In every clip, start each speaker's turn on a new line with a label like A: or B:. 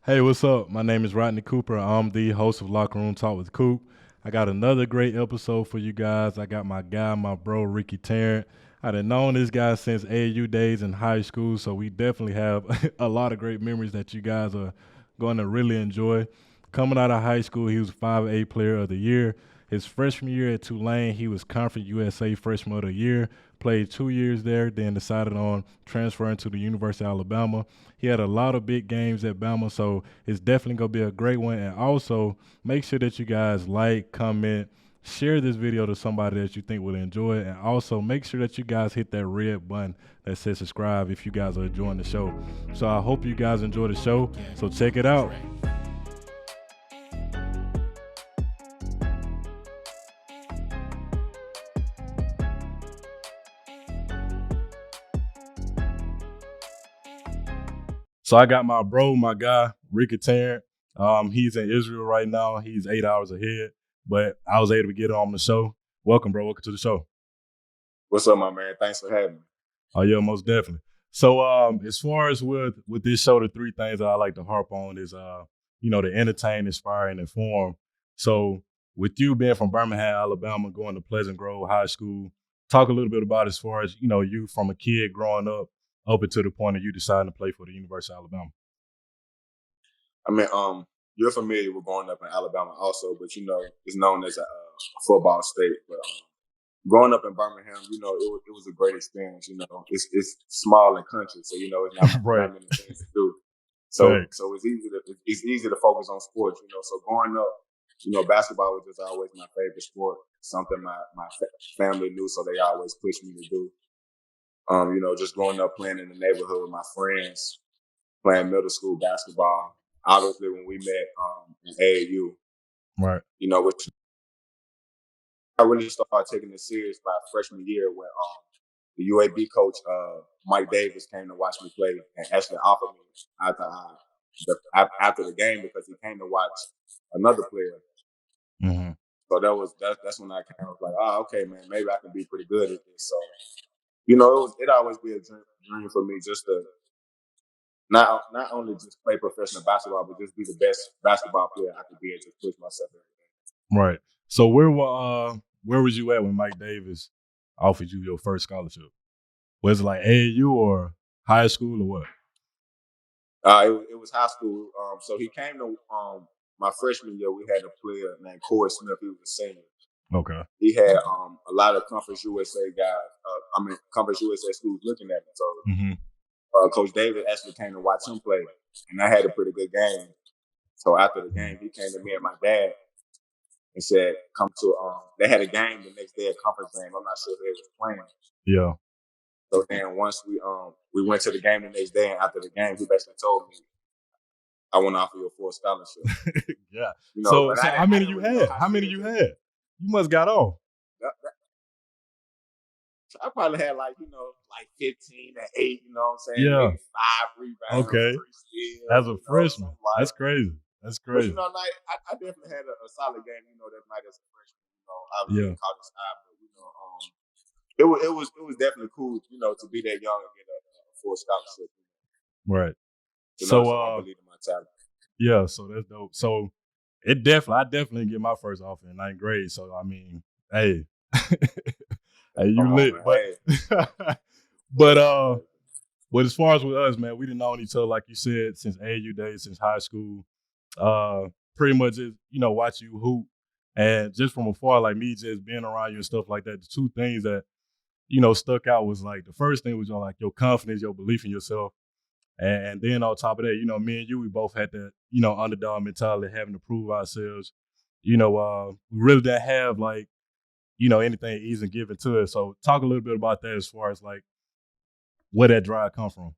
A: Hey, what's up? My name is Rodney Cooper. I'm the host of Locker Room Talk with Coop. I got another great episode for you guys. I got my guy, my bro, Ricky Tarrant. I've known this guy since AAU days in high school, so we definitely have a lot of great memories that you guys are going to really enjoy. Coming out of high school, he was 5A Player of the Year. His freshman year at Tulane, he was Conference USA Freshman of the Year. Played 2 years there, then decided on transferring to the University of Alabama. He had a lot of big games at Bama, so it's definitely going to be a great one. And also, make sure that you guys like, comment, share this video to somebody that you think will enjoy it. And also, make sure that you guys hit that red button that says subscribe if you guys are enjoying the show. So I hope you guys enjoy the show. So check it out. So I got my bro, my guy, Ricky Tarrant. He's in Israel right now. He's 8 hours ahead, but I was able to get on the show. Welcome, bro. Welcome to the show.
B: What's up, my man? Thanks for having me.
A: Oh yeah, most definitely. So as far as with this show, the three things that I like to harp on is to entertain, inspire, and inform. So with you being from Birmingham, Alabama, going to Pleasant Grove High School, talk a little bit about as far as you from a kid growing up to the point of you deciding to play for the University of Alabama.
B: I mean, you're familiar with growing up in Alabama also, but it's known as a football state. But growing up in Birmingham, it was a great experience. It's small and country, so it's
A: Right.
B: not many things to do. So
A: Thanks.
B: so it's easy to focus on sports. So growing up, basketball was just always my favorite sport. Something my family knew, so they always pushed me to do. Just growing up playing in the neighborhood with my friends, playing middle school basketball. Obviously, when we met in AAU,
A: Right.
B: which I really started taking it serious by freshman year when the UAB coach Mike Davis came to watch me play and actually offered me after the game because he came to watch another player.
A: Mm-hmm.
B: So that's when I kind of was like, oh, okay, man, maybe I can be pretty good at this. So it always be a dream for me just to not only just play professional basketball, but just be the best basketball player I could be and just push myself every
A: Right. So where was you at when Mike Davis offered you your first scholarship? Was it like AAU or high school or what?
B: day. It was high school. So he came to my freshman year. We had a player named Corey Smith. He was a senior.
A: Okay.
B: He had a lot of Conference USA guys. Conference USA schools looking at him. So
A: Mm-hmm.
B: Coach David actually came to watch him play, and I had a pretty good game. So after the game, he came to me and my dad and said, "Come to." They had a game the next day, a conference game. I'm not sure who they was playing.
A: Yeah.
B: So then once we went to the game the next day, and after the game, he basically told me, "I want to offer you a full scholarship."
A: Yeah.
B: But
A: So how
B: I
A: many
B: didn't
A: you
B: really know
A: had?
B: how
A: How many
B: serious
A: you
B: it was.
A: had? You must got off.
B: So I probably had like 15 and 8. You know what I'm saying?
A: Yeah.
B: Maybe 5 rebounds,
A: Okay.
B: 3 steals.
A: As a freshman.
B: Something like.
A: That's crazy. That's
B: But
A: crazy.
B: like I definitely had a solid game. That night as a freshman. Obviously
A: Yeah.
B: in college high, but it was definitely cool. To be that young and get a full scholarship.
A: Right. So
B: Someone believed in my talent.
A: yeah, so that's dope. So I definitely get my first offer in ninth grade. So I mean, hey, hey, you
B: Come on,
A: lit.
B: man.
A: But
B: Hey,
A: but but as far as with us, man, we didn't know each other like you said since AU days, since high school. Pretty much just watch you hoop, and just from afar, like me just being around you and stuff like that. The two things that stuck out was like the first thing was like your confidence, your belief in yourself. And then on top of that, me and you, we both had that, underdog mentality, having to prove ourselves. We really didn't have like, anything easy and given to us. So talk a little bit about that as far as like where that drive come from.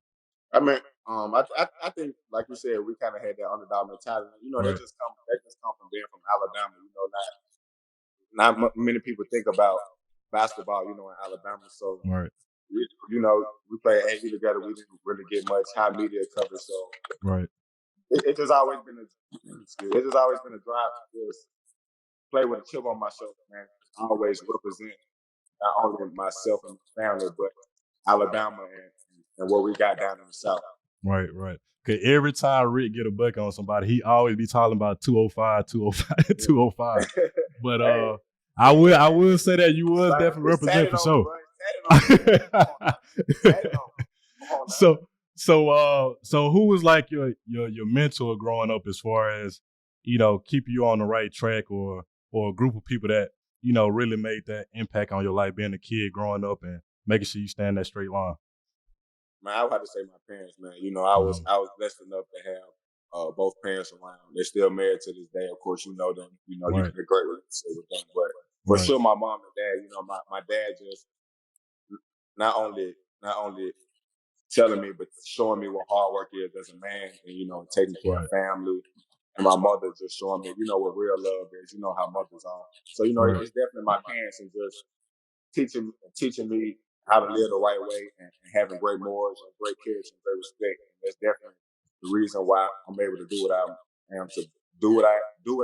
B: I mean, I think like you said, we kind of had that underdog mentality.
A: Right.
B: That just come from being from Alabama. Not many people think about basketball. In Alabama, so
A: Right.
B: we played AU together. We didn't really get much high media coverage, so
A: Right.
B: it just always been a drive to just play with a chip on my shoulder, man. Always represent not only myself and my family, but Alabama and what we got down in the South.
A: Right. Right. Cause every time Rick get a buck on somebody, he always be talking about 205, 205, 205. But
B: Hey,
A: I will say that you was
B: like,
A: definitely
B: it's
A: represent
B: tatted
A: for
B: on me,
A: sure.
B: bro. It's tatted on me, man. Come on now. It's tatted on me. Come on now.
A: So who was like your mentor growing up as far as, keeping you on the right track, or a group of people that, really made that impact on your life being a kid growing up and making sure you stand that straight line?
B: Man, I would have to say my parents, man. I was blessed enough to have both parents around. They're still married to this day. Of course, you know them. You
A: Right,
B: get a great relationship with them. But for
A: right,
B: sure, my mom and dad. My dad just not only telling me, but showing me what hard work is as a man, and taking care of
A: right,
B: family. And my mother just showing me, what real love is. You know how mothers are. So
A: right,
B: it's definitely my parents and just teaching me how to live the right way, and having great morals and great character and great respect. And that's definitely the reason why I'm able to do what I am to do what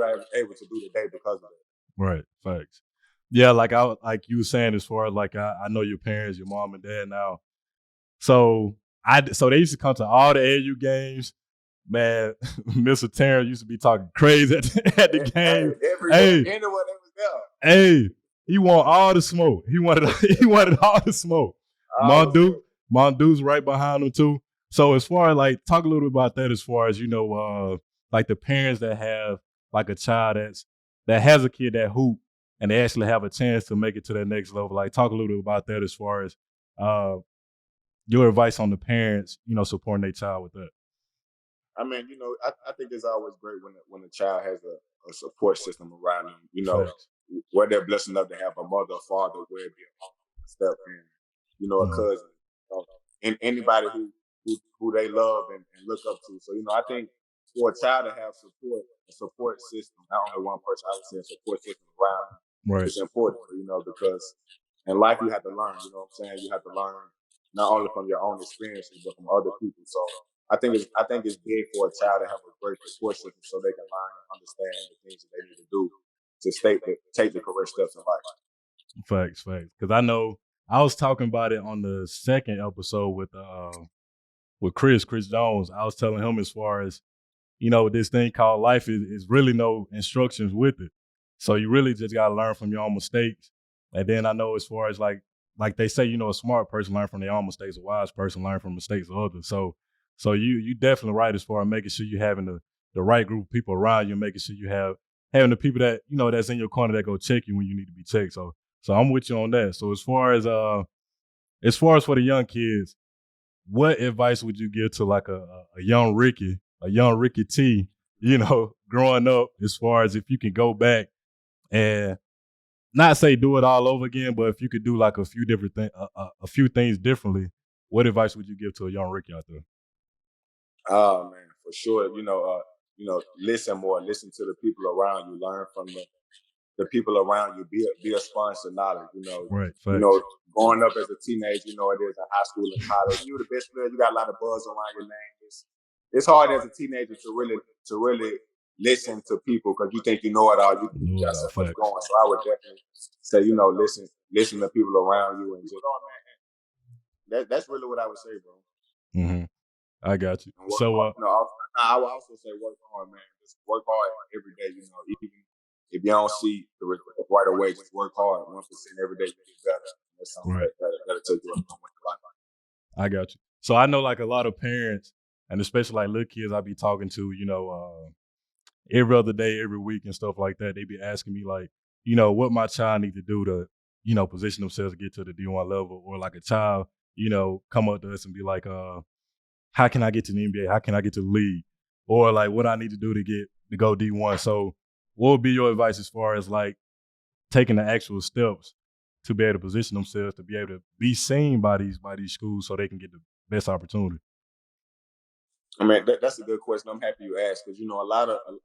B: I'm able to do today because of that.
A: right. Facts. Yeah, like you were saying, as far as like I know your parents, your mom and dad now. So they used to come to all the AU games. Man, Mr. Tarrant used to be talking crazy at the game.
B: Hey, every
A: Hey,
B: anyone that was there,
A: hey, he want all the smoke. He wanted he wanted all the smoke.
B: I was
A: Mondu,
B: good.
A: Mondu's right behind him too. So as far as like talk a little bit about that, as far as like the parents that have like a child that has a kid that hoop and they actually have a chance to make it to that next level. Like talk a little bit about that as far as uh your advice on the parents, supporting their child with that.
B: I mean, I think it's always great when a child has a support system around them.
A: Facts.
B: Where they're blessed enough to have a mother, a father, where it be a mom, a step parent, a
A: Mhm.
B: cousin, and anybody who they love and look up to. So I think for a child to have a support system, not only one person, I would say a support system around them,
A: Right.
B: is important. Because in life you have to learn. You know what I'm saying? You have to learn not only from your own experiences but from other people. So I think it's big for a child to have a great support system so they can learn and understand the things that they need to do to take the correct steps in life.
A: Facts. Because I know I was talking about it on the second episode with Chris Jones. I was telling him as far as this thing called life is really no instructions with it. So you really just gotta learn from your own mistakes. And then I know as far as like they say, a smart person learn from their own mistakes, a wise person learn from mistakes of others. So you definitely right as far as making sure you're having the right group of people around you, making sure you having the people that that's in your corner that go check you when you need to be checked. So I'm with you on that. So as far as for the young kids, what advice would you give to like a young Ricky, a young Ricky T, growing up, as far as if you can go back and not say do it all over again, but if you could do like a few different things, a few things differently, what advice would you give to a young Ricky out there?
B: Oh man, for sure. Listen more, listen to the people around you, learn from the people around you, be a sponge to knowledge.
A: Right,
B: You know,
A: facts.
B: growing up as a teenager, it is in high school and college. You the best player, you got a lot of buzz around your name. It's hard as a teenager to really listen to people because you think you know it all. You think you
A: No
B: got
A: doubt,
B: so much
A: facts.
B: going. So I would definitely say, listen to people around you and just that's really what I would say, bro.
A: Hmm. I got you.
B: And work
A: So
B: hard. I would also say work hard, man. Just work hard every day. Even if you don't see the results right away, just work hard 1% every day. You get better. That's something
A: right,
B: that'll take you a long way in life.
A: I got you. So I know like a lot of parents, and especially like little kids I be talking to, every other day, every week and stuff like that, they be asking me like, what my child need to do to, position themselves to get to the D1 level, or like a child, come up to us and be like, how can I get to the NBA? How can I get to the league? Or like what I need to do to go D1. So what would be your advice as far as like taking the actual steps to be able to position themselves to be able to be seen by these schools so they can get the best opportunity?
B: I mean, that's a good question. I'm happy you asked because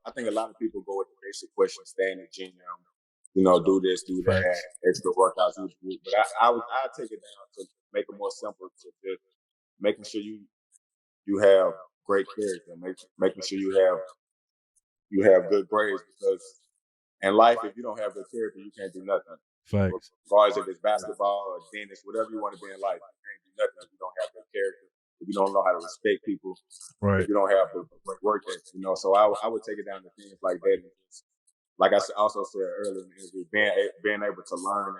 B: I think a lot of people go with the basic question, stay in the gym, do this, do that,
A: Facts.
B: extra workouts, but I take it down to make it more simple to just making sure you have great character, making sure you have good grades because in life, if you don't have good character, you can't do nothing.
A: Facts.
B: Regardless if it's basketball or dentist, whatever you want to be in life, you can't do nothing if you don't have good character. if you don't know how to respect people,
A: Right.
B: if you don't have the work ethic, you know. So I would take it down to things like that. Like I also said earlier, being able to learn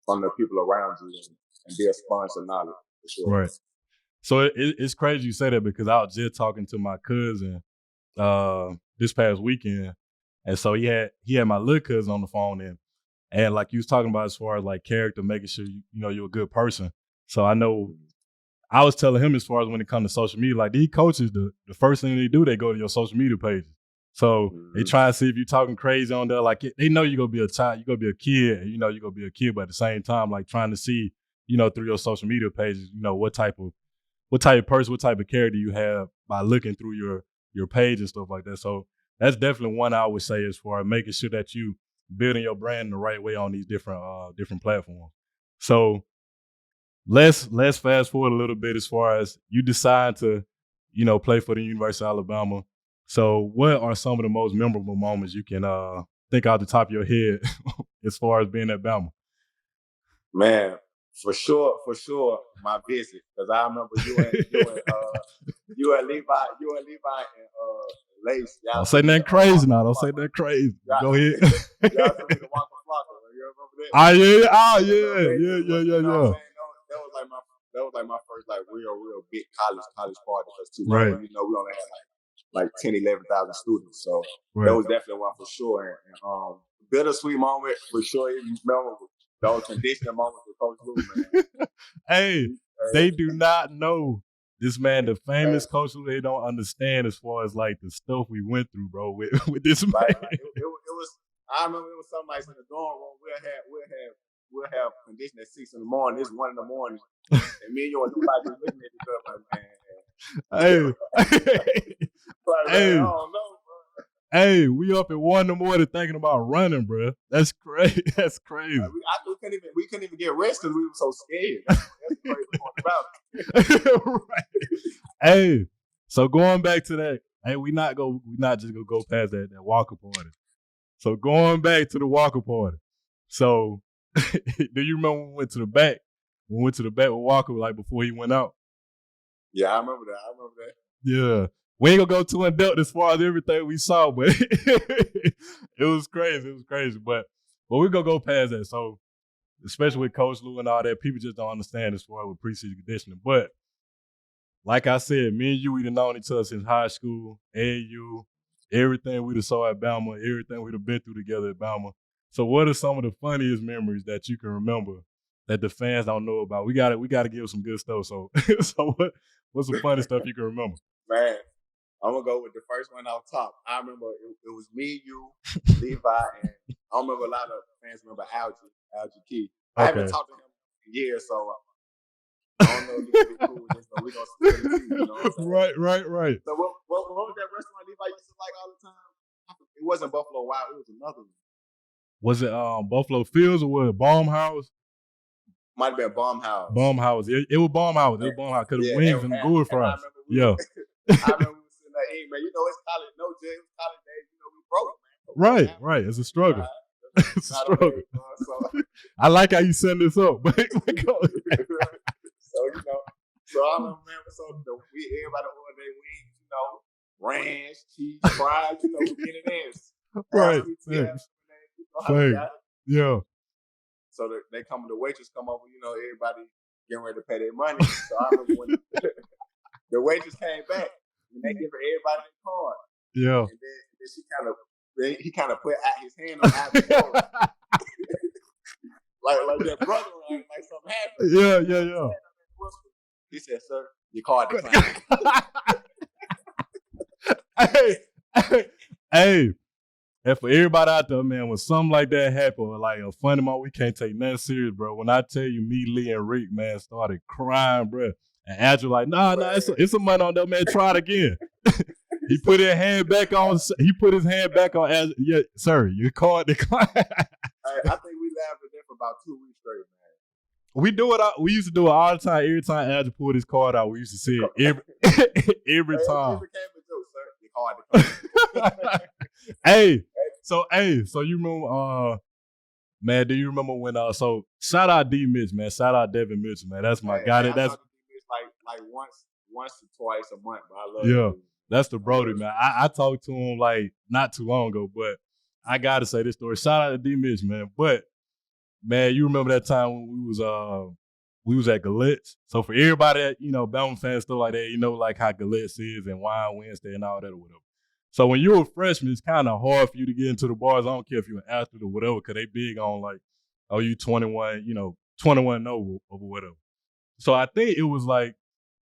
B: from the people around you and be a sponge of knowledge, for sure.
A: Right. So it's crazy you say that, because I was just talking to my cousin this past weekend, and so he had my little cousin on the phone, and like you was talking about as far as like character, making sure you know you're a good person. So I know I was telling him as far as when it comes to social media, like these coaches, the first thing they do, they go to your social media pages. So they try to see if you're talking crazy on there. Like they know you're gonna be a child, you're gonna be a kid, and you know you're gonna be a kid, but at the same time, like trying to see, you know, through your social media pages, you know, what type of person, what type of character you have by looking through your page and stuff like that. So that's definitely one I would say as far as making sure that you building your brand the right way on these different platforms. So let's fast forward a little bit as far as you decide to, you know, play for the University of Alabama. So what are some of the most memorable moments you can think out the top of your head as far as being at Bama?
B: Man, for sure, my visit, because I remember you and Levi and Lace.
A: Don't say nothing crazy now. Don't say nothing crazy. Go ahead.
B: Y'all took me to Waka Flocka. You remember that?
A: Yeah.
B: That was like my first like real big college party, because
A: Right.
B: Tulane, you know, we only had like 10, 11,000 students. So
A: Right.
B: that was definitely one for sure. And bittersweet moment for sure. You remember those conditioning moments with Coach Lou, man.
A: Hey, they do not know this man, the famous Coach Lou. They don't understand as far as like the stuff we went through, bro, with this man.
B: Like, it was. I remember it was something like in the dorm room. We'll have conditioning at 6 a.m. It's 1 a.m. And me and you and Levi just looking at each other like, man.
A: Hey.
B: Like,
A: Hey.
B: man, I don't know, bro.
A: Hey, we up at 1 a.m. thinking about running, bro. That's crazy. That's crazy.
B: Like, we couldn't even get rest because we were so scared. That's the crazy part about it.
A: Right. Hey, so going back to that, hey, we not just gonna go past that Walker party. So going back to the Walker party. So do you remember when we went to the back? We went to the back with Walker like before he went out.
B: Yeah, I remember that.
A: Yeah. We ain't gonna go too in depth as far as everything we saw, but it was crazy. But we're gonna go past that. So especially with Coach Lou and all that, people just don't understand as far as with preseason conditioning. But like I said, me and you, we've known each other since high school, AAU, everything we'd have saw at Bama, everything we'd have been through together at Bama. So what are some of the funniest memories that you can remember that the fans don't know about? We gotta give some good stuff. So what's some funny stuff you can remember?
B: Man, I'm gonna go with the first one out top. I remember it was me, you, Levi, and I remember a lot of fans remember Algie Key. I haven't talked to him in years, so I don't know if he's gonna be cool with this, but we gonna split the team, you know what I'm saying?
A: Right.
B: So what was that restaurant Levi used to like all the time? It wasn't Buffalo Wild, it was another one.
A: Was it Buffalo Fields or was it Baumhouse?
B: Might have been Baumhouse.
A: Baumhouse. It was Baumhouse. It was Baumhouse because the wings and the good fries. Yeah.
B: I remember we was sitting there eating, man. You know, it's college, no jail, it's college days. You know, we broke, man.
A: Right. It's a struggle. It's a struggle.
B: So,
A: I like how you set this up. But
B: so you know, so I remember, man. So everybody ordered their wings, you know, ranch, cheese, fries, you know, we get it in.
A: Right. Yeah.
B: So they come, the waitress come over, you know, everybody getting ready to pay their money. So I remember when the waitress came back and they give everybody a card.
A: Yeah.
B: And then he kind of put his hand on Ivy's shoulder. like that brother, like something happened.
A: Yeah.
B: He said, "Sir, your card declined."
A: Hey. And for everybody out there, man, when something like that happen, or like a funny moment, we can't take nothing serious, bro. When I tell you, me, Lee, and Rick, man, started crying, bro. And Andrew like, nah, it's a money on that, man. Try it again. He put his hand back on. Andrew. Yeah, sir, your card declined.
B: I think we laughed at that for about 2 weeks straight, man.
A: We do it. We used to do it all the time. Every time Andrew pulled his card out, we used to see it every time.
B: It became a joke, sir. Your card declined.
A: So you remember, man, do you remember when, so shout out D Mitch, man. Shout out Devin Mitchell, man. That's my guy.
B: That's like once once or twice a month, but I love
A: Yeah,
B: it.
A: that's the Brody, man. I talked to him like not too long ago, but I gotta say this story. Shout out to D Mitch, man. But man, you remember that time when we was at Galettes? So for everybody that, Bama fans, stuff like that, like how Galettes is and Wine Wednesday and all that or whatever. So when you're a freshman, it's kind of hard for you to get into the bars. I don't care if you're an athlete or whatever, because they big on like, oh, you 21, 21 over or whatever. So I think it was like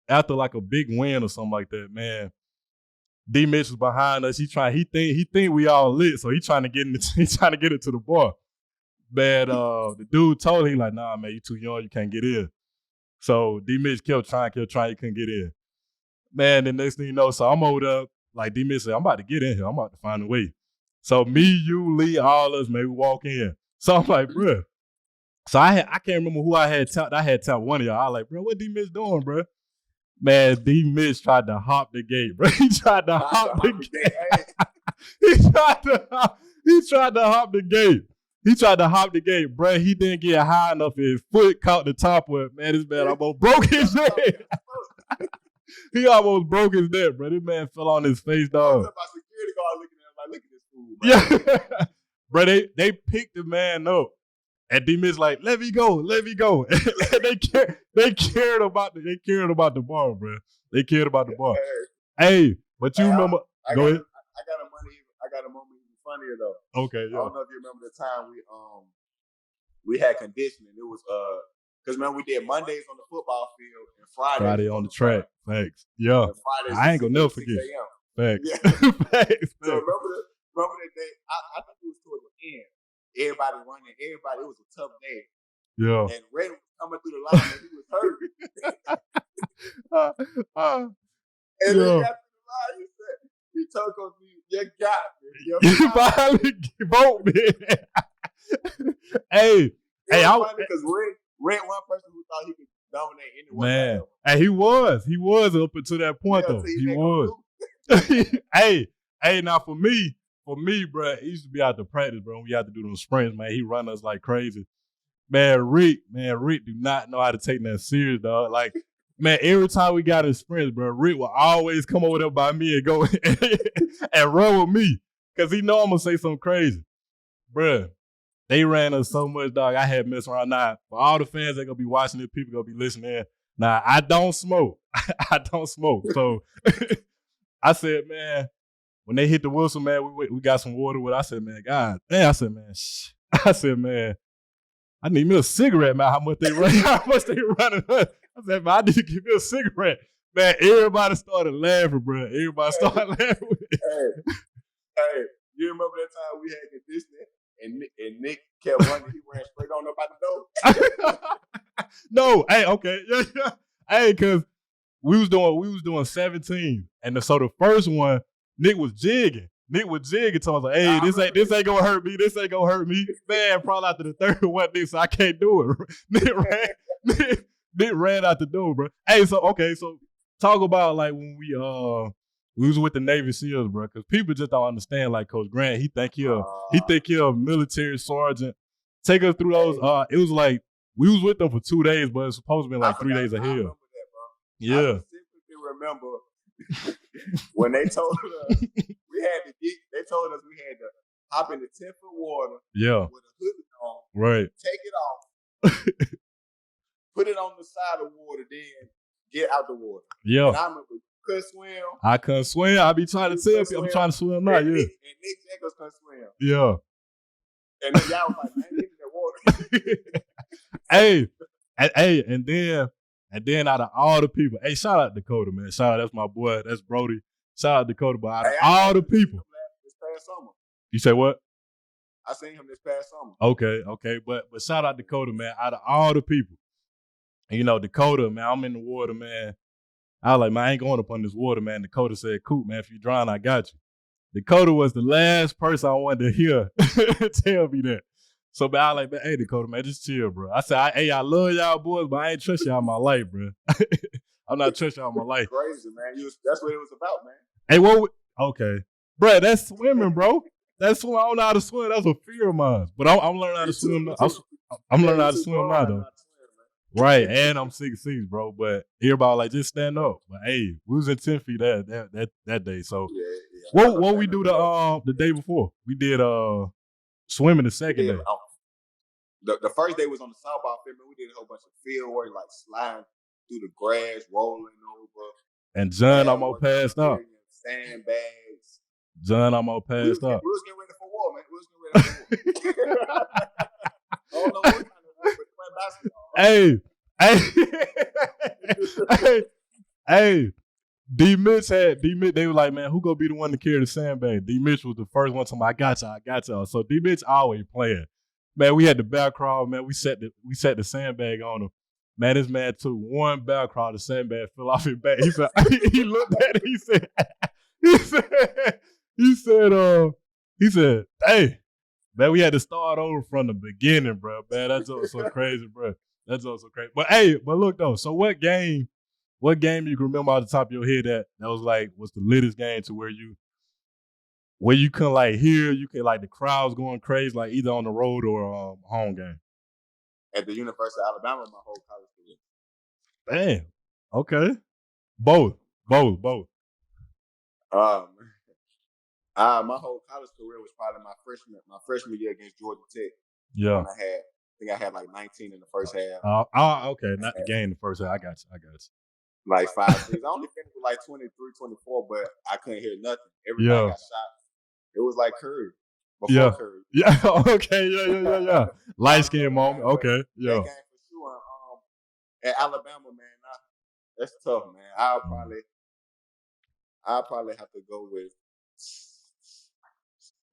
A: after like a big win or something like that, man. D Mitch was behind us. He think we all lit, so he trying to get into the bar. But the dude told him, like, nah, man, you too young, you can't get in. So D Mitch kept trying, he couldn't get in. Man, the next thing you know, so I'm over there, like D Mitch said, I'm about to get in here. I'm about to find a way. So me, you, Lee, all of us, man, we walk in. So I'm like, bruh. So I can't remember who I had tapped. I had tapped one of y'all. I was like, bro, what D Mitch doing, bro? Man, D Mitch tried to hop the gate, bro. He tried to hop the gate. He tried to hop the gate. He tried to hop the gate, bro. He didn't get high enough. His foot caught the top of it. Man, this man almost broke his neck. He almost broke his neck, bro. This man fell on his face, dog.
B: My security guard looking at him like, look at this fool, bro.
A: Yeah. Bro, they picked the man up. And D Mitch like, let me go. They cared about the bar, bro. They cared about the bar. Hey, but you remember? Go ahead.
B: I got a moment even funnier though.
A: Okay, yeah.
B: I don't know if you remember the time we had conditioning. It was because man, we did Mondays on the football field and Friday
A: on the track. Thanks. Yeah. I ain't gonna never forget. Thanks.
B: Yeah.
A: Thanks.
B: So remember that day? I think it was toward the end. Everybody running. It was a tough day.
A: Yeah.
B: And Red was coming through the line and he was hurt. And he got through the line. He told Coach, you got me.
A: You finally vote me. Hey,
B: I was funny because Red one person who thought he could dominate anyone.
A: Man, hey, he was up until that point though. He was. Hey, now for me, bro, he used to be out to practice, bro. We had to do those sprints, man. He run us like crazy. Man, Rick do not know how to take that serious, dog. Like, man, every time we got in sprints, bro, Rick will always come over there by me and go and run with me. Because he know I'm going to say something crazy. Bro, they ran us so much, dog. I had messed around. Now, for all the fans that going to be watching this, people going to be listening. Now, I don't smoke. So I said, man, when they hit the whistle, man, we got some water with. I said, man, God damn. I said, man, I need me a cigarette, man. How much they running? I said, man, I need to give me a cigarette. Man, everybody started laughing, bro. Hey, you remember that time we had conditioning and Nick kept running? He ran straight on up out the door. No, hey, okay, yeah. Hey, cause we was doing 17, and so the first one, Nick was jigging. So I was like, hey, this ain't gonna hurt me. This ain't gonna hurt me. Man, probably after the third one, so I can't do it. Nick ran out the door, bro. Hey, so talk about like when we was with the Navy SEALs, bro, because people just don't understand. Like Coach Grant, he think he a military sergeant. Take us through those. It was like we was with them for 2 days, but it's supposed to be like 3 days of hell.
B: I remember that, bro.
A: Yeah.
B: I specifically remember when they told us they told us we had to hop in the 10-foot water.
A: Yeah.
B: With a hoodie on.
A: Right.
B: Take it off. Put it on the side of the water, then get out the water. Yeah. And I remember couldn't swim. I couldn't swim.
A: I be trying to tell people I'm trying to swim now. Yeah.
B: And Nick Jacobs couldn't swim.
A: Yeah.
B: And then y'all was like, man, get in that water.
A: Hey, and then out of all the people, hey, shout out Dakota, man. Shout out, that's my boy, that's Brody. Shout out Dakota, but out of all the people.
B: This past summer.
A: You say what?
B: I seen him this past summer.
A: Okay, but shout out Dakota, man. Out of all the people, and Dakota, man, I'm in the water, man. I was like, man, I ain't going up on this water, man. Dakota said, Coop, man, if you drown, I got you. Dakota was the last person I wanted to hear tell me that. So, man, I was like, man, hey, Dakota, man, just chill, bro. I said, I love y'all boys, but I ain't trust y'all in my life, bro. I'm not trust y'all in my life.
B: Crazy, man. That's what it was about, man.
A: Hey, okay. Bro, that's swimming, bro. That's swim. I don't know how to swim. That's a fear of mine. But I'm learning how to swim. I'm learning how to swim now, though. Right, and I'm 6'6", bro. But everybody like just stand up. But hey, we was in 10 feet that day. So
B: Yeah.
A: what we do the day before? We did swimming the second day.
B: The first day was on the softball field. We did a whole bunch of field work, like sliding through the grass, rolling over.
A: And John almost passed out.
B: Sandbags.
A: John almost passed out.
B: We was getting ready for war, man. We was getting ready for war. I don't know what kind of war, but
A: basketball. Hey. D Mitch, they were like, man, who gonna be the one to carry the sandbag? D Mitch was the first one to me, I got y'all. So D Mitch always playing. Man, we had the back crawl, man. We set the sandbag on him. Man, this man took one back crawl, the sandbag fell off his back. He said, he looked at it, he said, hey, man, we had to start over from the beginning, bro. Man, that's so crazy, bro. That's so crazy. But look though, so what game you can remember off the top of your head that was the latest game to where you couldn't like hear, you could like the crowds going crazy, like either on the road or home game?
B: At the University of Alabama, my whole college career.
A: Damn. Okay. Both.
B: My whole college career was probably my freshman year against Georgia Tech.
A: Yeah.
B: When I think I had like 19 in the first half.
A: Okay. Not the game in the first half. I got you.
B: Like 5 6. I only finished with like 23, 24, but I couldn't hear nothing. Everybody got shot. It was like Curry. Before Curry.
A: Yeah. Okay. Yeah. Light skin moment. Okay. Yeah.
B: That game for sure. At Alabama, man, that's tough, man. I'll probably have to go with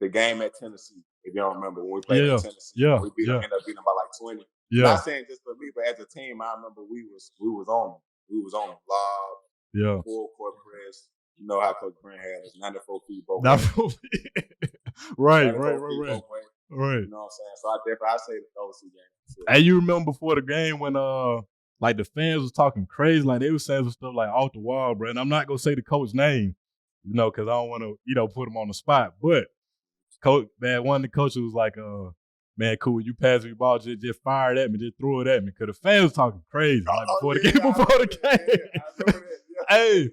B: the game at Tennessee. If y'all remember when we played at Tennessee, we ended up beating them by like 20.
A: Yeah.
B: Not saying just for me, but as a team, I remember we was on them. We was on lob, full court press. You know how Coach Grant had us, 94 feet both ways.
A: Right.
B: You know what I'm saying? So I say those two games.
A: Hey, you remember before the game when like the fans was talking crazy, like they was saying some stuff like off the wall, bro. And I'm not gonna say the coach's name, because I don't want to, put him on the spot. But coach, man, one of the coaches was like, man, cool, you pass me the ball, just fire it at me, just throw it at me. Because the fans was talking crazy before the game. Hey.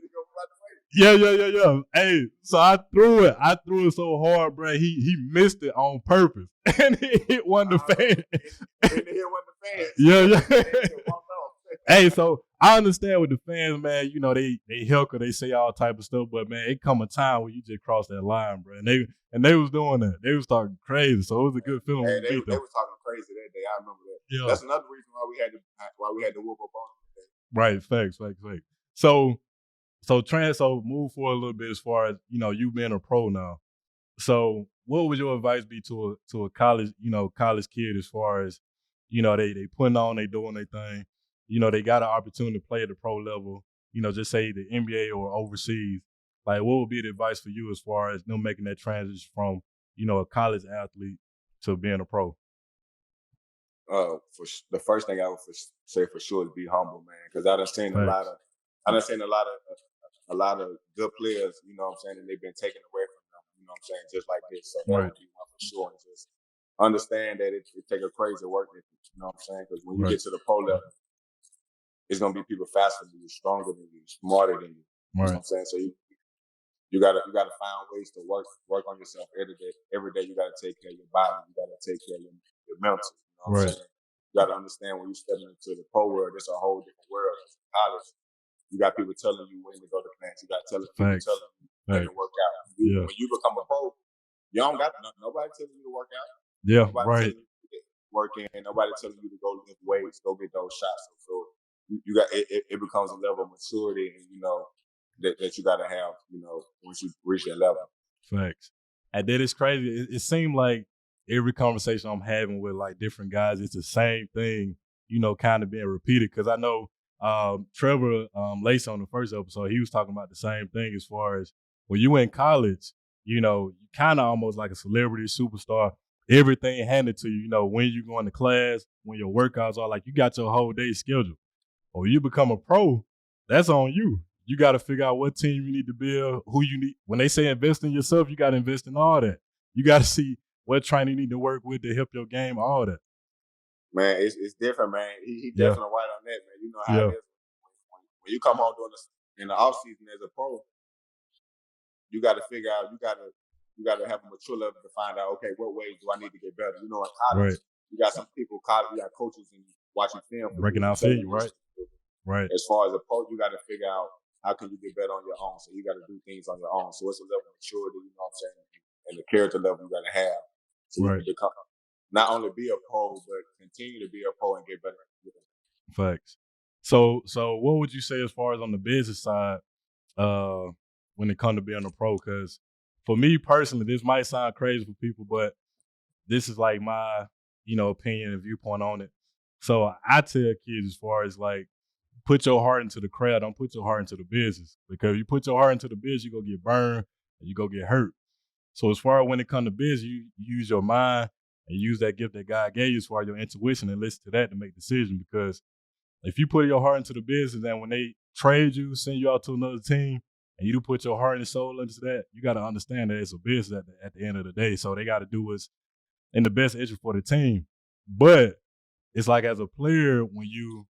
A: Yeah. Hey, so I threw it so hard, bro. He missed it on purpose. And it hit one of the fans. Yeah. Hey, so I understand with the fans, man, they heckle, they say all type of stuff, but man, it come a time where you just cross that line, bro. And they was doing that. They was talking crazy. So it was a good feeling.
B: Hey, they were talking crazy that day. I remember that. Yeah. That's another reason why we had to whoop up on them.
A: Right, facts. So move forward a little bit as far as, you being a pro now. So what would your advice be to a college kid as far as, they putting on, they doing their thing, they got an opportunity to play at the pro level, just say the NBA or overseas. Like, what would be the advice for you as far as them making that transition from, a college athlete to being a pro?
B: The first thing I would say for sure is be humble, man, because I done seen a lot of good players, and they've been taken away from them, just like this. So that would be one for sure. And just understand that it take a crazy work ethic, because when you get to the pro level, it's gonna be people faster than you, stronger than you, smarter than you. You know what I'm saying? So you gotta find ways to work on yourself every day. Every day you gotta take care of your body. You gotta take care of your mental. You know what I'm saying? You gotta understand when you step into the pro world, it's a whole different world. It's college. You got people telling you when to go to class. You got people telling you when to work out. When you become a pro, you don't got nobody telling you to work out.
A: Yeah,
B: nobody telling you to work in. Nobody telling you to go lift weights, go get those shots. So you got it becomes a level of maturity, and that you got to have, once you reach that level.
A: Facts. And that is crazy. It seemed like every conversation I'm having with like different guys, it's the same thing, kind of being repeated. Because I know Trevor Lacey on the first episode, he was talking about the same thing as far as when you in college, you kind of almost like a celebrity superstar. Everything handed to you, when you go into class, when your workouts are, like, you got your whole day scheduled. Or when you become a pro, that's on you. You got to figure out what team you need to build, who you need. When they say invest in yourself, you got to invest in all that. You got to see what training you need to work with to help your game, all that.
B: Man, it's different, man. He
A: Yeah,
B: definitely right on that, man. You know how it
A: yeah,
B: is when you come home during in the off season as a pro. You got to figure out. You got to have a mature level to find out. Okay, what ways do I need to get better? You know, in college,
A: right.
B: you got some people. College, you got coaches and watching film for you
A: Breaking
B: and
A: out
B: telling
A: film,
B: you what
A: right,
B: you do.
A: right,
B: As far as a pro, you got to figure out how can you get better on your own. So you got to do things on your own. So it's a level of maturity, you know what I'm saying, and the character level you got to have so you
A: right.
B: can become not only be a pro but continue to be a pro and get better.
A: Facts. So what would you say as far as on the business side, uh, when it comes to being a pro? Because for me personally, this might sound crazy for people, but this is like my, opinion and viewpoint on it. So I tell kids as far as like, put your heart into the craft, don't put your heart into the business. Because if you put your heart into the business, you go get burned and you go get hurt. So as far as when it comes to business, you use your mind and use that gift that God gave you as far as your intuition and listen to that to make decisions. Because if you put your heart into the business and when they trade you, send you out to another team, and you do put your heart and soul into that, you got to understand that it's a business at the end of the day. So they got to do what's in the best interest for the team. But it's like as a player, when you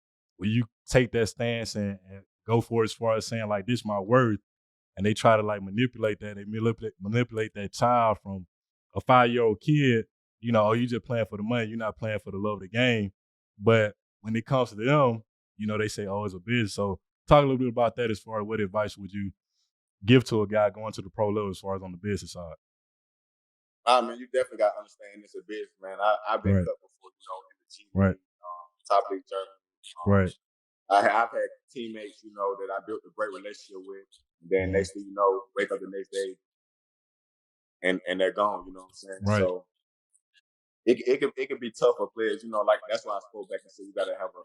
A: take that stance and go for it as far as saying like this my worth, and they try to like manipulate that, they manipulate that child from a 5-year-old kid, oh, you just playing for the money, you're not playing for the love of the game. But when it comes to them, they say, oh, it's a business. So talk a little bit about that as far as what advice would you give to a guy going to the pro level as far as on the business side.
B: I mean, you definitely got to understand it's a business, man. I've been
A: Right,
B: cut before, in the G
A: right,
B: League, top league journey.
A: right,
B: I've had teammates, that I built a great relationship with. And then
A: mhm,
B: next thing you know, wake up the next day and they're gone. You know what I'm saying?
A: right,
B: So it can be tough for players. Like that's why I spoke back and said you got to have a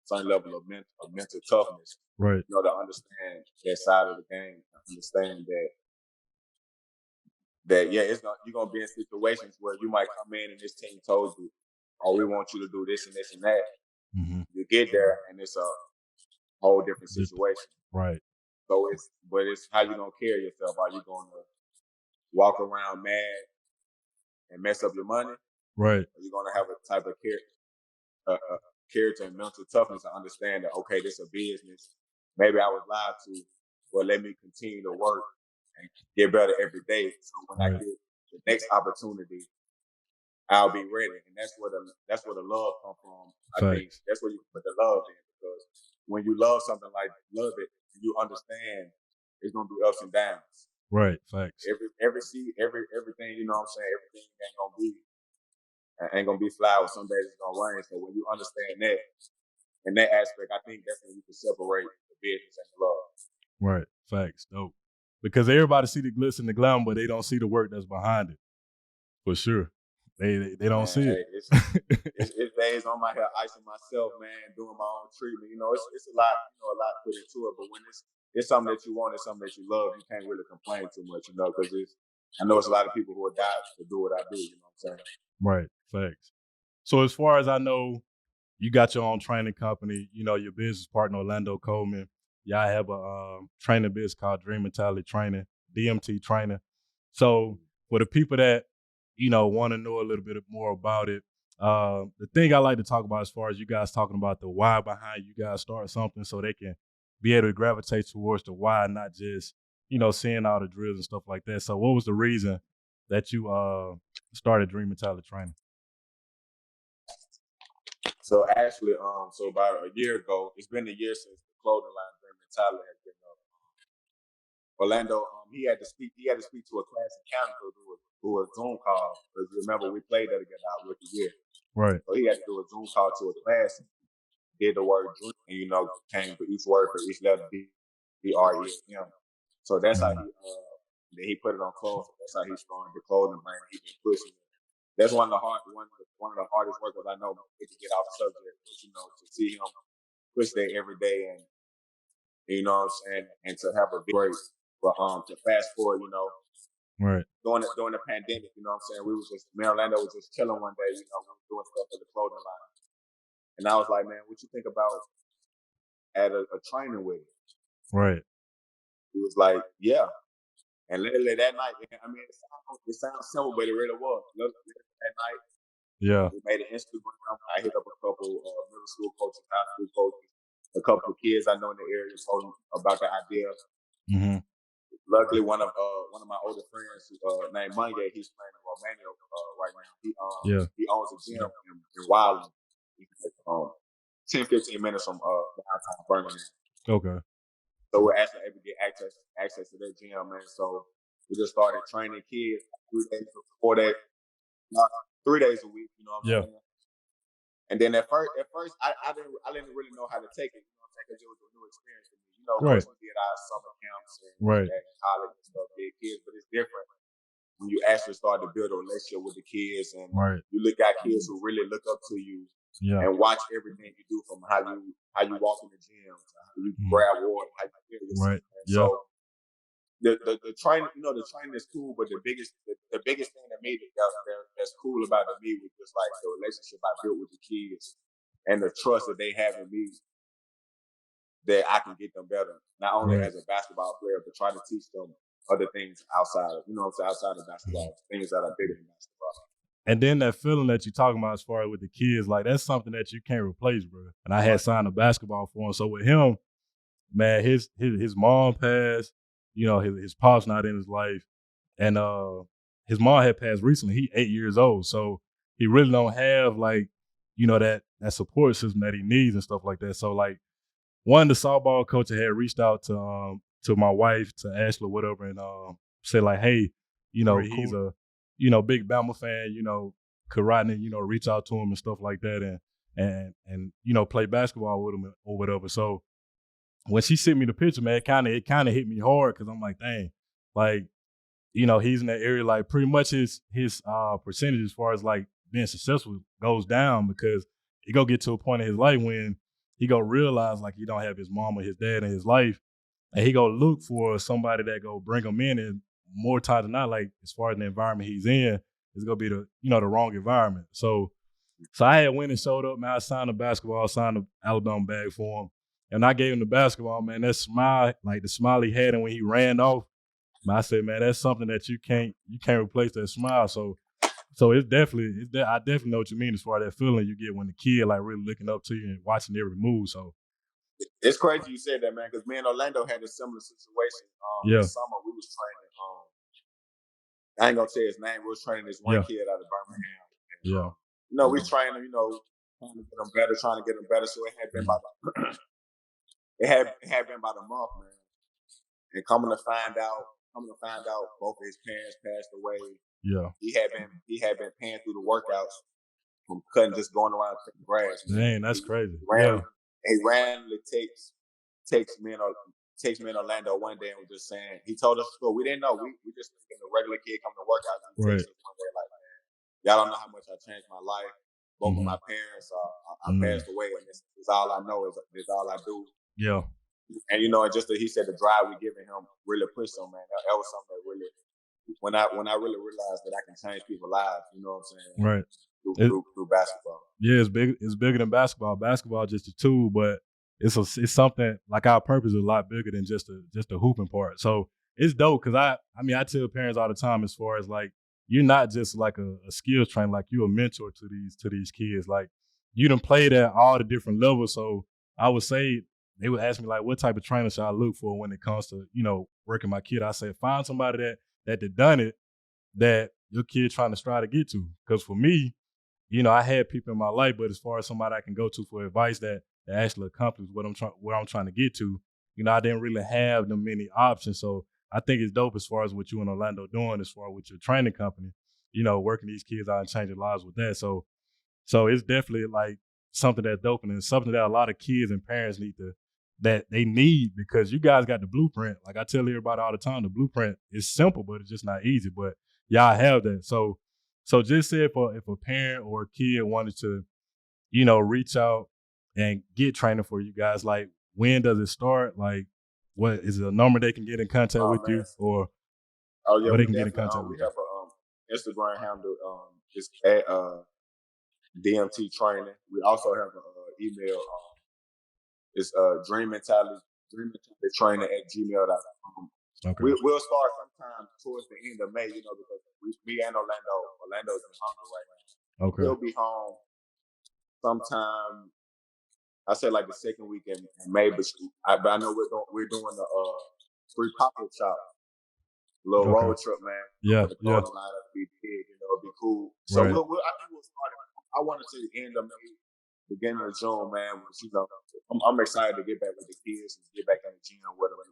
B: certain level of mental toughness.
A: right,
B: To understand that side of the game, understand that yeah, you're gonna be in situations where you might come in and this team told you, oh, we want you to do this and this and that.
A: hmm
B: You get there and it's a whole different situation.
A: right,
B: So it's how you gonna carry yourself. Are you gonna walk around mad and mess up your money?
A: right,
B: Are you gonna have a type of character and mental toughness to understand that okay, this is a business. Maybe I was lied to, but let me continue to work and get better every day. So when I
A: right,
B: get the next opportunity, I'll be ready. And that's where the love come from. I think
A: facts,
B: that's where you put the love in because when you love something like love it, you understand it's gonna be ups and downs.
A: right, facts,
B: Everything, what I'm saying, everything ain't gonna be flowers. Some days it's gonna rain. So when you understand that in that aspect, I think that's when you can separate the business and the love.
A: right, facts, dope. Because everybody see the glitz and the glam, but they don't see the work that's behind it. For sure. They don't
B: Man,
A: see
B: hey,
A: it.
B: it's days on my hair icing myself, man, doing my own treatment. It's a lot, a lot put into it. But when it's something that you want, it's something that you love, you can't really complain too much, because I know it's a lot of people who would die to do what I do. You know what I'm saying?
A: Right, facts. So as far as I know, you got your own training company, your business partner, Orlando Coleman. Y'all have a training business called Dream Mentality Training, DMT Training. So for the people that, want to know a little bit more about it, the thing I like to talk about as far as you guys talking about the why behind you guys start something so they can be able to gravitate towards the why, not just, seeing all the drills and stuff like that. So what was the reason that you started Dream Mentality Training?
B: So actually, so about a year ago, it's been a year since the clothing line Dream Mentality has been up. Orlando, he had to speak. He had to speak to a class of counselors who was Zoom call because remember we played that together our rookie year.
A: Right,
B: So he had to do a Zoom call to a class, did the word dream, and came for each word for each letter DREM. So that's how
A: mhm,
B: he put it on clothes. That's how he started the clothing brand. He been pushing it. That's one of the hardest workers I know to get off subject. But, to see him push that every day and what I'm saying, and to have a big break. But to fast forward,
A: right,
B: during the pandemic, what I'm saying, we was just me and Orlando was just chilling one day, we were doing stuff for the clothing line. And I was like, man, what you think about at a training with it?
A: right,
B: He was like, yeah. And literally that night, I mean, it sounds simple, but it really was. Literally that night,
A: Yeah.
B: We made an Instagram. I hit up a couple middle school coaches, high school coaches, a couple of kids I know in the area told them about the idea.
A: Mm-hmm.
B: Luckily, one of my older friends named Monye, he's playing in Romania right now.
A: Yeah.
B: He owns a gym in Wildland. He's like, 10, 15 minutes from downtown Birmingham.
A: Okay.
B: So we're actually able to get access to their gym, man. So we just started training kids 3 days, 4 days, 3 days a week. You know what I'm
A: Yeah.
B: saying? And then at first, I didn't really know how to take it. You know what I'm saying? Because it was a new experience for me. You know, of
A: Right.
B: course, we did our summer camps and
A: Right.
B: at college and stuff, big kids, but it's different when you actually start to build a relationship with the kids and
A: Right.
B: you look at kids who really look up to you
A: Yeah.
B: and watch everything you do, from how you walk in the gym to how you grab water, how you feel yourself.
A: Right.
B: And
A: Yeah.
B: so the training, the training is cool, but the biggest thing to me that's cool about it to me was just like the relationship I built with the kids and the trust that they have in me, that I can get them better, not only
A: Right.
B: as a basketball player, but try to teach them other things outside of, outside of basketball, things that are bigger than basketball.
A: And then that feeling that you're talking about as far as with the kids, like that's something that you can't replace, bro. And I had signed a basketball for him. So with him, man, his mom passed, his pop's not in his life. And his mom had passed recently. He 8 years old. So he really don't have like, that support system that he needs and stuff like that. So like one of the softball coaches had reached out to my wife, to Ashley, whatever, and said like, hey, he's a big Bama fan, could Rodney, reach out to him and stuff like that, and play basketball with him or whatever. So when she sent me the picture, man, it kind of hit me hard because I'm like, dang, like, he's in that area, like pretty much his percentage as far as like being successful goes down because he go get to a point in his life when he go realize like he don't have his mom or his dad in his life, and he go look for somebody that go bring him in, and more times than not, like as far as the environment he's in, it's gonna be the wrong environment. So I had went and showed up, man. I signed a basketball, signed an Alabama bag for him, and I gave him the basketball, man. That smile, like the smile he had, and when he ran off, I said, man, that's something that you can't replace, that smile. So it's definitely, I definitely know what you mean as far as that feeling you get when the kid like really looking up to you and watching every move. So
B: It's crazy you said that, man, because me and Orlando had a similar situation. This summer we was training. I ain't gonna say his name. We was training this one kid out of Birmingham. And, we trained him. Trying to get him better, So it had been about a month, man. And coming to find out, both of his parents passed away.
A: Yeah.
B: He had been paying through the workouts from cutting, just going around cutting grass.
A: Man, that's crazy.
B: He randomly takes me in Orlando one day and was just saying, he told us, we didn't know. We just thinking the regular kid coming to work out. And he texted us one day like, man, y'all don't know how much I changed my life. Both of my parents I passed away, and this is all I know, is all I do.
A: Yeah.
B: And and just he said the drive we giving him really pushed him, man. That was something that really, when I really realized that I can change people's lives, you know what I'm saying?
A: Right.
B: Through basketball.
A: Yeah, it's bigger than basketball. Basketball is just a tool, but it's something like our purpose is a lot bigger than just the hooping part. So it's dope because I tell parents all the time, as far as like, you're not just like a skills trainer, like you're a mentor to these kids. Like you done played at all the different levels. So I would say, they would ask me like, what type of trainer should I look for when it comes to, working my kid? I said, find somebody that done it, that your kid trying to strive to get to. Because for me, I had people in my life, but as far as somebody I can go to for advice that actually accomplishes what I'm trying to get to, I didn't really have them many options. So I think it's dope as far as what you and Orlando doing, as far as with your training company, working these kids out and changing lives with that. So it's definitely like something that's dope, and it's something that a lot of kids and parents need, because you guys got the blueprint. Like I tell everybody all the time, the blueprint is simple, but it's just not easy. But y'all have that. So just say if a parent or a kid wanted to, reach out and get training for you guys, like when does it start? Like what is it, a number they can get in contact with you, or where they can get in contact with
B: we
A: you?
B: have a Instagram handle. It's at DMT Training. We also have an email. It's dreammentality training@gmail.com.
A: Okay.
B: We'll start sometime towards the end of May, because me and Orlando's in hunger right now.
A: Okay.
B: He'll be home sometime. I say like the second week in May, but I know we're doing the free pop-up shop, little road trip, man.
A: Yeah,
B: the clothing line up be big, it'd be cool. So
A: Right.
B: I think we'll start it. I want to see the end of May, beginning of June, man. I'm excited to get back with the kids and get back in the gym with them.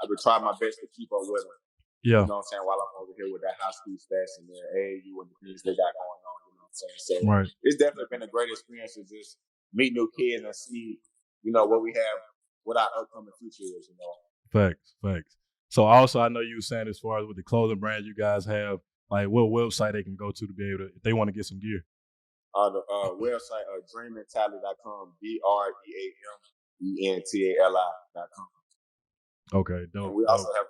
B: I've been trying my best to keep up with them.
A: Yeah.
B: You know what I'm saying? While I'm over here with that high school stats and their AAU and the things they got going on. You know what I'm saying? So
A: Right.
B: it's definitely been a great experience to just meet new kids and see, what we have, what our upcoming future is.
A: Facts. So also, I know you were saying as far as with the clothing brand you guys have, like what website they can go to be able to, if they want to get some gear.
B: The website, dreammentality.com, DREAMENTALI.com.
A: Okay, dope.
B: And we also have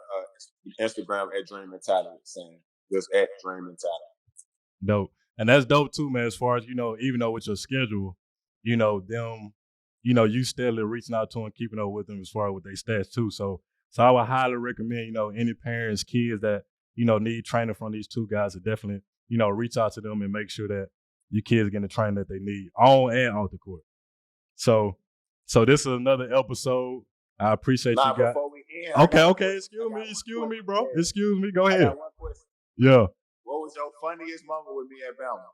B: Instagram at Dream Mentality, saying just at Dream Mentality.
A: Dope. And that's dope too, man, as far as, even though with your schedule, them, you steadily reaching out to them, keeping up with them as far as with their stats too. So I would highly recommend, any parents, kids that, need training from these two guys to definitely, reach out to them and make sure that your kids get the training that they need on and off the court. So this is another episode. I appreciate you guys.
B: Before we end,
A: okay. Excuse me, bro. Excuse me. Go ahead.
B: I got one question.
A: Yeah.
B: What was your funniest moment with me at Bama?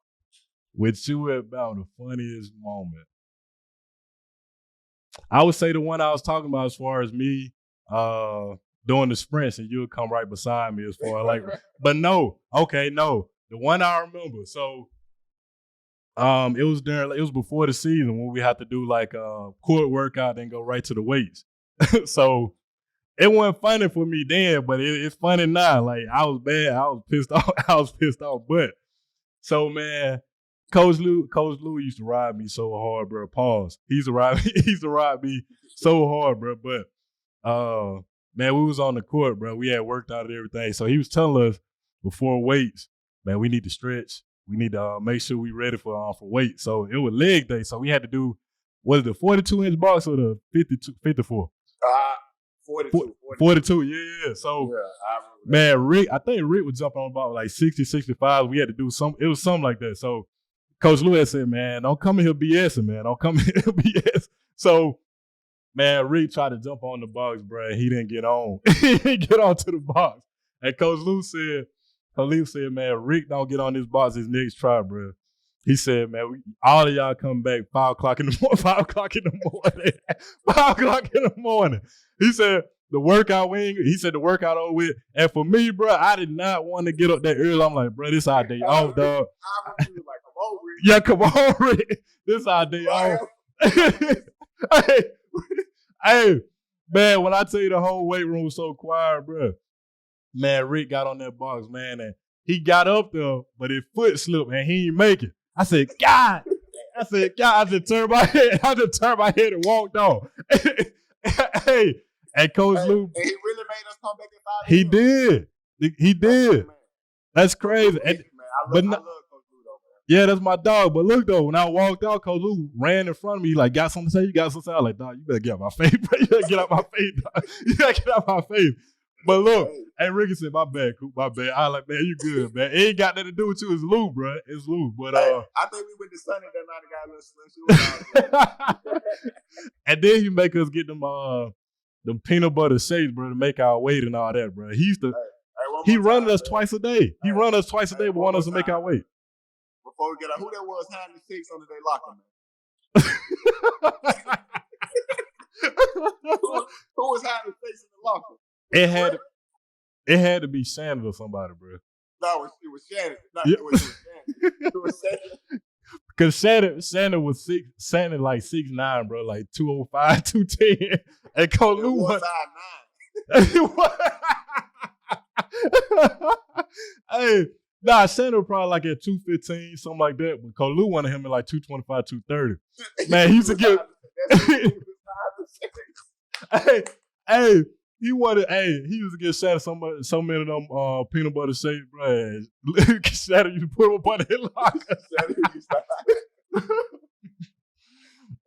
A: With you at Bama, the funniest moment. I would say the one I was talking about as far as me doing the sprints and you would come right beside me as far as but no. The one I remember. So it was before the season when we had to do like a court workout and go right to the weights. So it wasn't funny for me then, but it's funny now. Like I was bad. I was pissed off. But so man, Coach Lou used to ride me so hard, bro. Pause. He used to ride me so hard, bro. But man, we was on the court, bro. We had worked out and everything. So he was telling us before weights, man, we need to stretch. We need to make sure we ready for weight. So it was leg day. So we had to do, was it the 42-inch box or the 54? 42, yeah. So, man, I think Rick would jump on about like 60, 65. We had to do it was something like that. So Coach Lewis said, man, don't come in here BSing, man. Don't come in here BS. So, man, Rick tried to jump on the box, bro. He didn't get on. He didn't get onto the box. And Coach Lewis said, man, Rick don't get on this box his next try, bro. He said, man, all of y'all come back 5 o'clock in the morning. 5 o'clock in the morning. 5 o'clock in the morning. He said, the workout over with. And for me, bro, I did not want to get up that early. I'm like, bro, this our day off, dog.
B: I was like, come on, Rick.
A: Yeah, come on, Rick. This our day off. Hey, man, when I tell you the whole weight room was so quiet, bro. Man, Rick got on that box, man, and he got up there, but his foot slipped and he didn't make it. I said, God. I just turned my head. And walked off. Hey, and Coach Lou.
B: And he really made us come back at 5
A: He did. He did. That's crazy.
B: I love Coach Lou, though, man.
A: Yeah, that's my dog. But look, though, when I walked out, Coach Lou ran in front of me. Like, got something to say? You got something to say? I was like, dog, you better get out my face, bro. You better get out my face, dog. You gotta get out my face. But look, hey, Ricky said, my bad, Coop, my bad. I was like, man, you good, man. It ain't got nothing to do with you. It's Lou, bro. It's Lou. But
B: I think we went to Sunday that night and got a little slim.
A: And then he make us get them peanut butter shakes, bro, to make our weight and all that, bro. He used to he running us twice a day. He run us twice a day, but want us to make our weight.
B: Before we get out, who that was hiding the six on the day locker, man? Who was hiding the six in the locker?
A: It had to be Shannon or somebody, bro.
B: No, it was Shannon. No, it was Shannon. It was Shannon.
A: Cause Shannon was like 6'9", bro, like 205, 210. And Coach Lou was 9. Hey, Shannon was probably like at 215, something like that. But Coach Lou wanted him at like 225, 230. Man, he used to get Hey, he used to get Shannon so many of them peanut butter shakes, bro. Shannon used to put him up on his locker.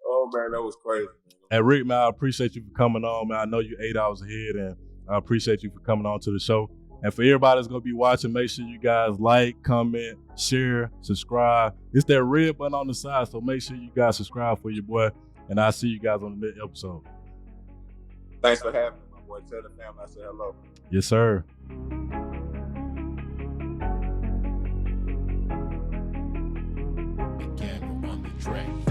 B: Oh man, that was crazy.
A: And Rick, man, I appreciate you for coming on, man. I know you're 8 hours ahead, and I appreciate you for coming on to the show. And for everybody that's going to be watching, make sure you guys like, comment, share, subscribe. It's that red button on the side, so make sure you guys subscribe for your boy. And I'll see you guys on the next episode.
B: Thanks for having me, my boy. Tell the family I said hello.
A: Yes, sir.
C: Again on the track.